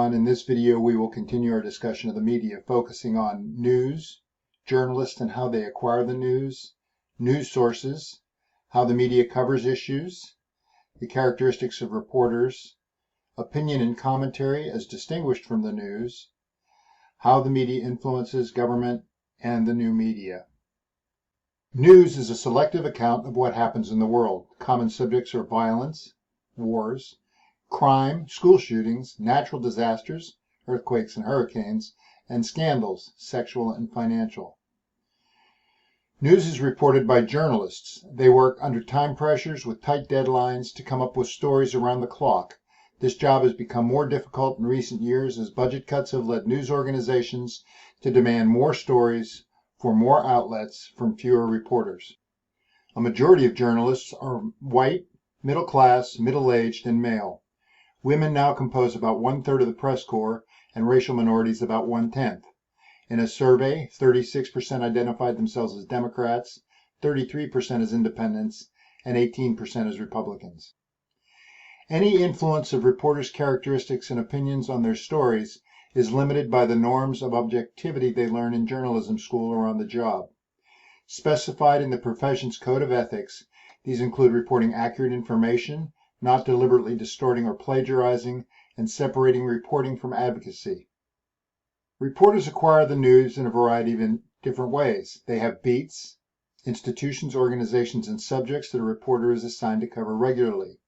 everyone. In this video, we will continue our discussion of the media, focusing on news, journalists and how they acquire the news sources, how the media covers issues, the characteristics of reporters, opinion and commentary as distinguished from the news, how the media influences government and the new media. News is a selective account of what happens in the world. Common subjects are violence, wars, crime, school shootings, natural disasters, earthquakes and hurricanes, and scandals, sexual and financial. News is reported by journalists. They work under time pressures with tight deadlines to come up with stories around the clock. This job has become more difficult in recent years as budget cuts have led news organizations to demand more stories for more outlets from fewer reporters. A majority of journalists are white, middle class, middle-aged, and male. Women now compose about 1/3 of the press corps, and racial minorities about 1/10. In a survey, 36% identified themselves as Democrats, 33% as independents, and 18% as Republicans. Any influence of reporters' characteristics and opinions on their stories is limited by the norms of objectivity they learn in journalism school or on the job. Specified in the profession's code of ethics, these include reporting accurate information, not deliberately distorting or plagiarizing, and separating reporting from advocacy. Reporters acquire the news in a variety of different ways. They have beats, institutions, organizations, and subjects that a reporter is assigned to cover regularly.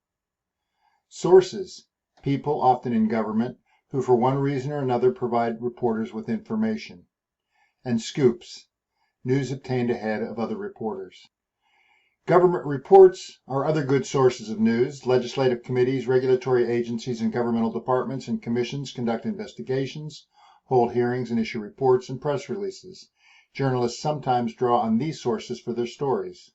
Sources, people, often in government, who for one reason or another provide reporters with information. And scoops, news obtained ahead of other reporters. Government reports are other good sources of news. Legislative committees, regulatory agencies, and governmental departments and commissions conduct investigations, hold hearings, and issue reports and press releases. Journalists sometimes draw on these sources for their stories.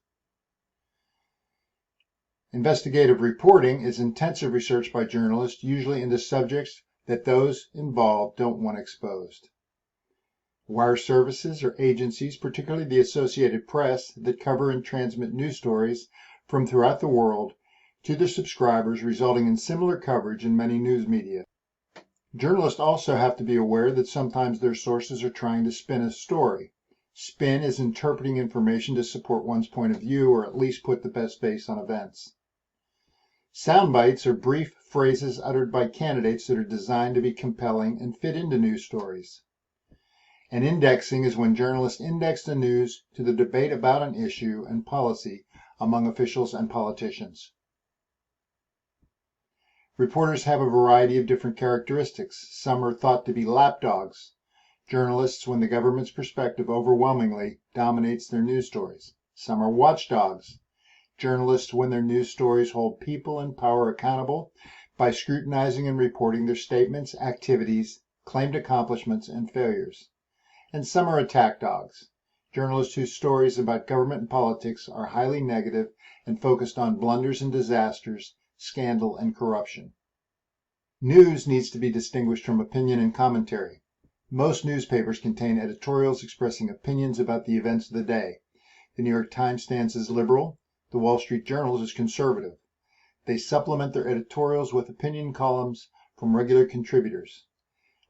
Investigative reporting is intensive research by journalists, usually into subjects that those involved don't want exposed. Wire services are agencies, particularly the Associated Press, that cover and transmit news stories from throughout the world to their subscribers, resulting in similar coverage in many news media. Journalists also have to be aware that sometimes their sources are trying to spin a story. Spin is interpreting information to support one's point of view or at least put the best face on events. Sound bites are brief phrases uttered by candidates that are designed to be compelling and fit into news stories. And indexing is when journalists index the news to the debate about an issue and policy among officials and politicians. Reporters have a variety of different characteristics. Some are thought to be lapdogs, journalists when the government's perspective overwhelmingly dominates their news stories. Some are watchdogs, journalists when their news stories hold people in power accountable by scrutinizing and reporting their statements, activities, claimed accomplishments, and failures. And some are attack dogs, journalists whose stories about government and politics are highly negative and focused on blunders and disasters, scandal and corruption. News needs to be distinguished from opinion and commentary. Most newspapers contain editorials expressing opinions about the events of the day. The New York Times stands as liberal. The Wall Street Journal is conservative. They supplement their editorials with opinion columns from regular contributors.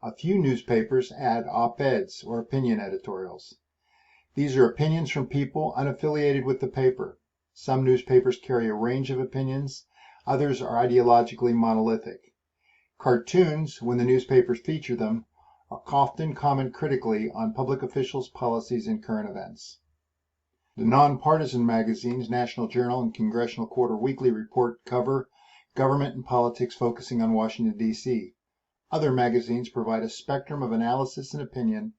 A few newspapers add op-eds or opinion editorials. These are opinions from people unaffiliated with the paper. Some newspapers carry a range of opinions. Others are ideologically monolithic. Cartoons, when the newspapers feature them, often comment critically on public officials' policies and current events. The nonpartisan magazines National Journal and Congressional Quarter Weekly Report cover government and politics focusing on Washington, D.C. Other magazines provide a spectrum of analysis and opinion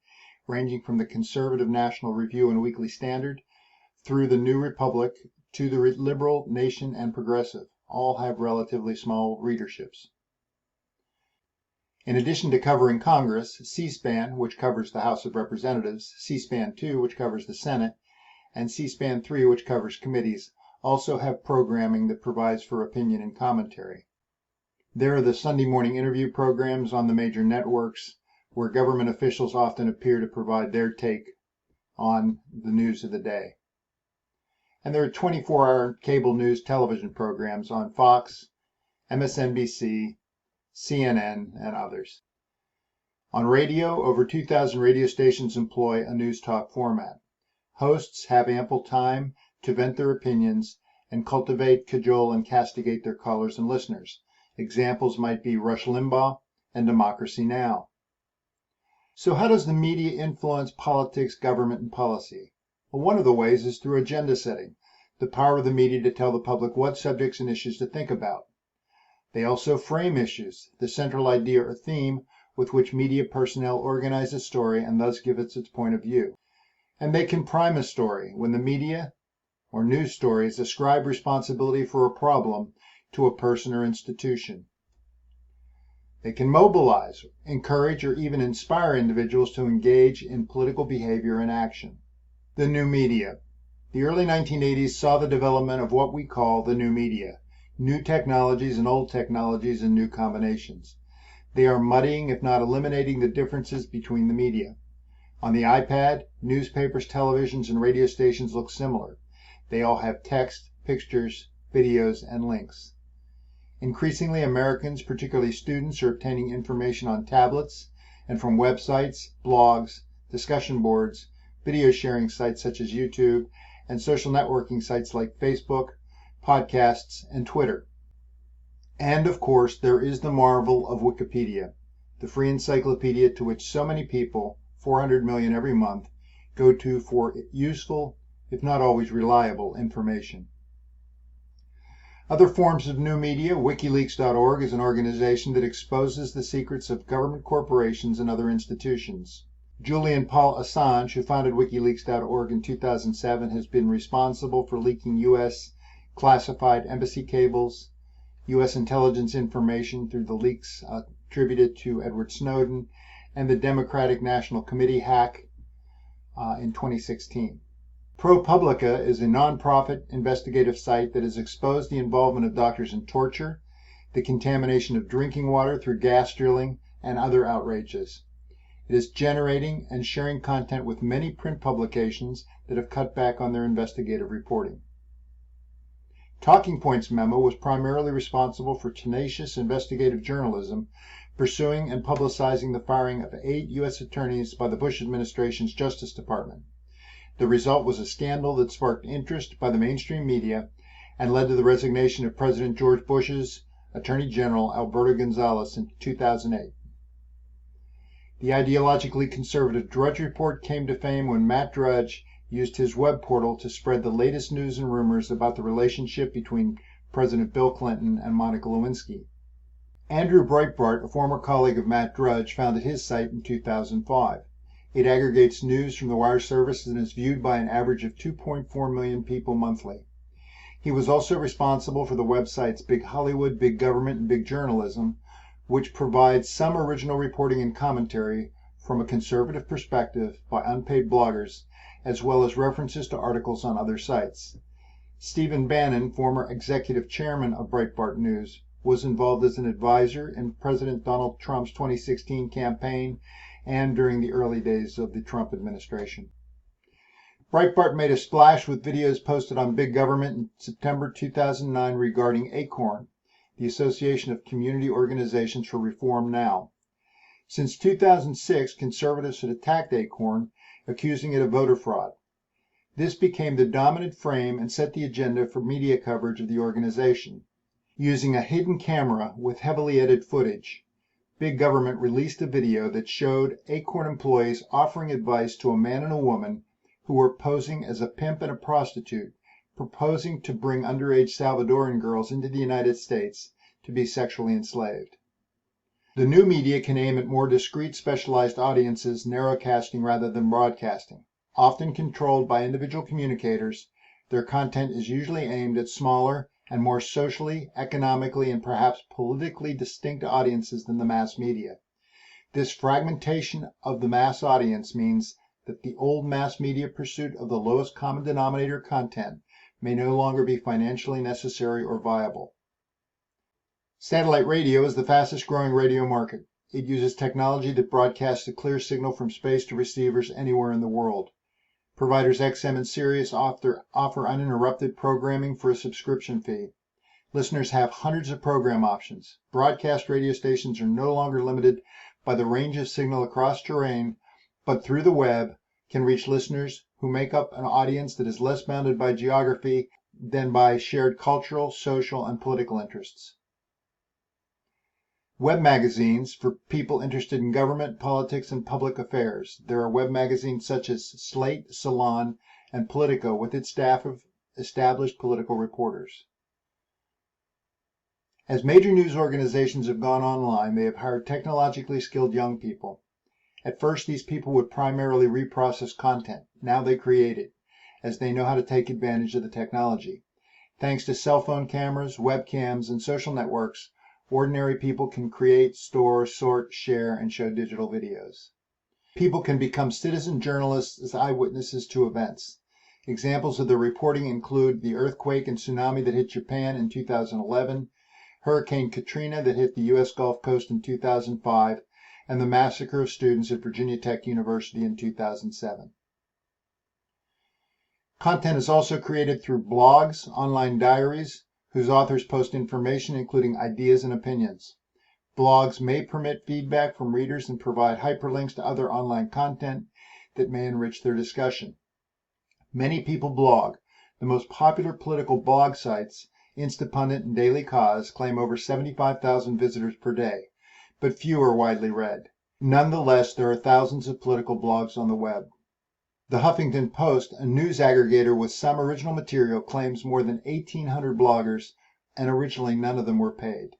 ranging from the conservative National Review and Weekly Standard through the New Republic to the liberal Nation and Progressive. All have relatively small readerships. In addition to covering Congress, C-SPAN, which covers the House of Representatives, C-SPAN 2, which covers the Senate, and C-SPAN 3, which covers committees, also have programming that provides for opinion and commentary. There are the Sunday morning interview programs on the major networks, where government officials often appear to provide their take on the news of the day. And there are 24-hour cable news television programs on Fox, MSNBC, CNN, and others. On radio, over 2,000 radio stations employ a news talk format. Hosts have ample time to vent their opinions and cultivate, cajole, and castigate their callers and listeners. Examples might be Rush Limbaugh and Democracy Now! So how does the media influence politics, government, and policy? Well, one of the ways is through agenda setting, the power of the media to tell the public what subjects and issues to think about. They also frame issues, the central idea or theme with which media personnel organize a story and thus give it its point of view. And they can prime a story when the media or news stories ascribe responsibility for a problem to a person or institution. They can mobilize, encourage, or even inspire individuals to engage in political behavior and action. The new media. The early 1980s saw the development of what we call the new media, new technologies and old technologies in new combinations. They are muddying, if not eliminating, the differences between the media. On the iPad, newspapers, televisions, and radio stations look similar. They all have text, pictures, videos, and links. Increasingly, Americans, particularly students, are obtaining information on tablets and from websites, blogs, discussion boards, video sharing sites such as YouTube, and social networking sites like Facebook, podcasts, and Twitter. And of course, there is the marvel of Wikipedia, the free encyclopedia to which so many people, 400 million every month, go to for useful, if not always reliable, information. Other forms of new media. WikiLeaks.org is an organization that exposes the secrets of government corporations and other institutions. Julian Paul Assange, who founded WikiLeaks.org in 2007, has been responsible for leaking U.S. classified embassy cables, U.S. intelligence information through the leaks attributed to Edward Snowden, and the Democratic National Committee hack in 2016. ProPublica is a nonprofit investigative site that has exposed the involvement of doctors in torture, the contamination of drinking water through gas drilling, and other outrages. It is generating and sharing content with many print publications that have cut back on their investigative reporting. Talking Points Memo was primarily responsible for tenacious investigative journalism, pursuing and publicizing the firing of 8 U.S. attorneys by the Bush administration's Justice Department. The result was a scandal that sparked interest by the mainstream media and led to the resignation of President George Bush's Attorney General Alberto Gonzales in 2008. The ideologically conservative Drudge Report came to fame when Matt Drudge used his web portal to spread the latest news and rumors about the relationship between President Bill Clinton and Monica Lewinsky. Andrew Breitbart, a former colleague of Matt Drudge, founded his site in 2005. It aggregates news from the wire service and is viewed by an average of 2.4 million people monthly. He was also responsible for the websites Big Hollywood, Big Government, and Big Journalism, which provides some original reporting and commentary from a conservative perspective by unpaid bloggers, as well as references to articles on other sites. Stephen Bannon, former executive chairman of Breitbart News, was involved as an advisor in President Donald Trump's 2016 campaign and during the early days of the Trump administration. Breitbart made a splash with videos posted on Big Government in September 2009 regarding ACORN, the Association of Community Organizations for Reform Now. Since 2006, conservatives had attacked ACORN, accusing it of voter fraud. This became the dominant frame and set the agenda for media coverage of the organization. Using a hidden camera with heavily edited footage, Big Government released a video that showed ACORN employees offering advice to a man and a woman who were posing as a pimp and a prostitute, proposing to bring underage Salvadoran girls into the United States to be sexually enslaved. The new media can aim at more discrete, specialized audiences, narrowcasting rather than broadcasting. Often controlled by individual communicators, their content is usually aimed at smaller and more socially, economically, and perhaps politically distinct audiences than the mass media. This fragmentation of the mass audience means that the old mass media pursuit of the lowest common denominator content may no longer be financially necessary or viable. Satellite radio is the fastest growing radio market. It uses technology that broadcasts a clear signal from space to receivers anywhere in the world. Providers XM and Sirius offer uninterrupted programming for a subscription fee. Listeners have hundreds of program options. Broadcast radio stations are no longer limited by the range of signal across terrain, but through the web can reach listeners who make up an audience that is less bounded by geography than by shared cultural, social, and political interests. Web magazines for people interested in government, politics, and public affairs. There are web magazines such as Slate, Salon, and Politico with its staff of established political reporters. As major news organizations have gone online, they have hired technologically skilled young people. At first, these people would primarily reprocess content. Now they create it, as they know how to take advantage of the technology. Thanks to cell phone cameras, webcams, and social networks, ordinary people can create, store, sort, share, and show digital videos. People can become citizen journalists as eyewitnesses to events. Examples of the reporting include the earthquake and tsunami that hit Japan in 2011, Hurricane Katrina that hit the U.S. Gulf Coast in 2005, and the massacre of students at Virginia Tech University in 2007. Content is also created through blogs, online diaries, whose authors post information including ideas and opinions. Blogs may permit feedback from readers and provide hyperlinks to other online content that may enrich their discussion. Many people blog. The most popular political blog sites, Instapundit and Daily Kos, claim over 75,000 visitors per day, but few are widely read. Nonetheless, there are thousands of political blogs on the web. The Huffington Post, a news aggregator with some original material, claims more than 1,800 bloggers, and originally none of them were paid.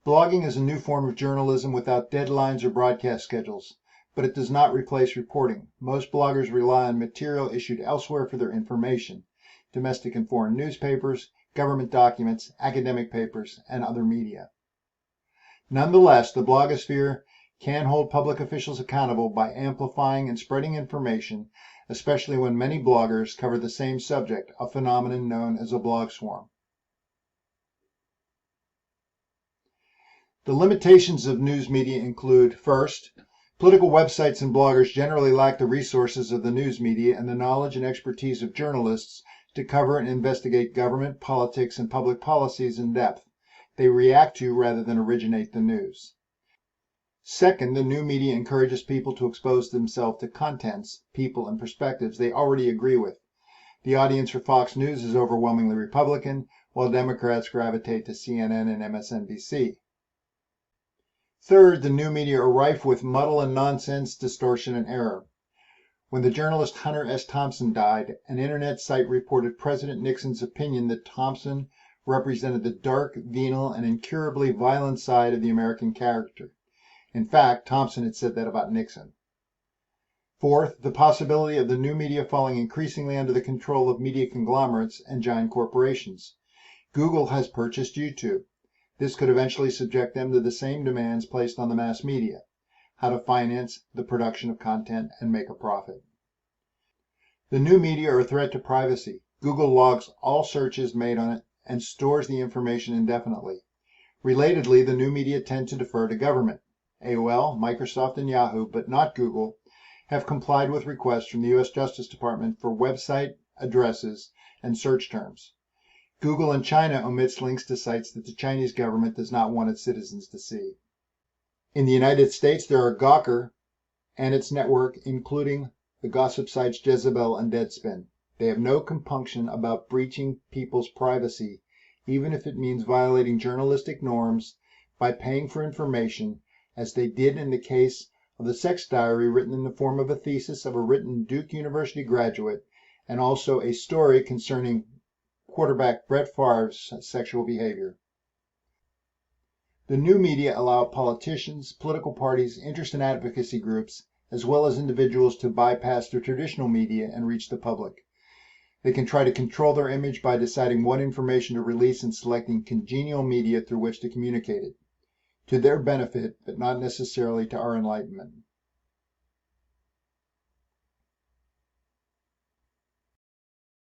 Blogging is a new form of journalism without deadlines or broadcast schedules, but it does not replace reporting. Most bloggers rely on material issued elsewhere for their information: domestic and foreign newspapers, government documents, academic papers, and other media. Nonetheless, the blogosphere can hold public officials accountable by amplifying and spreading information, especially when many bloggers cover the same subject, a phenomenon known as a blog swarm. The limitations of news media include, first, political websites and bloggers generally lack the resources of the news media and the knowledge and expertise of journalists to cover and investigate government, politics, and public policies in depth. They react to rather than originate the news. Second, the new media encourages people to expose themselves to contents, people, and perspectives they already agree with. The audience for Fox News is overwhelmingly Republican, while Democrats gravitate to CNN and MSNBC. Third, the new media are rife with muddle and nonsense, distortion, and error. When the journalist Hunter S. Thompson died, an internet site reported President Nixon's opinion that Thompson represented the dark, venal, and incurably violent side of the American character. In fact, Thompson had said that about Nixon. Fourth, the possibility of the new media falling increasingly under the control of media conglomerates and giant corporations. Google has purchased YouTube. This could eventually subject them to the same demands placed on the mass media: how to finance the production of content and make a profit. The new media are a threat to privacy. Google logs all searches made on it and stores the information indefinitely. Relatedly, the new media tend to defer to government. AOL, Microsoft, and Yahoo, but not Google, have complied with requests from the U.S. Justice Department for website addresses and search terms. Google in China omits links to sites that the Chinese government does not want its citizens to see. In the United States, there are Gawker and its network, including the gossip sites Jezebel and Deadspin. They have no compunction about breaching people's privacy, even if it means violating journalistic norms by paying for information, as they did in the case of the sex diary written in the form of a thesis of a written Duke University graduate, and also a story concerning quarterback Brett Favre's sexual behavior. The new media allow politicians, political parties, interest and advocacy groups, as well as individuals to bypass the traditional media and reach the public. They can try to control their image by deciding what information to release and selecting congenial media through which to communicate it, to their benefit, but not necessarily to our enlightenment.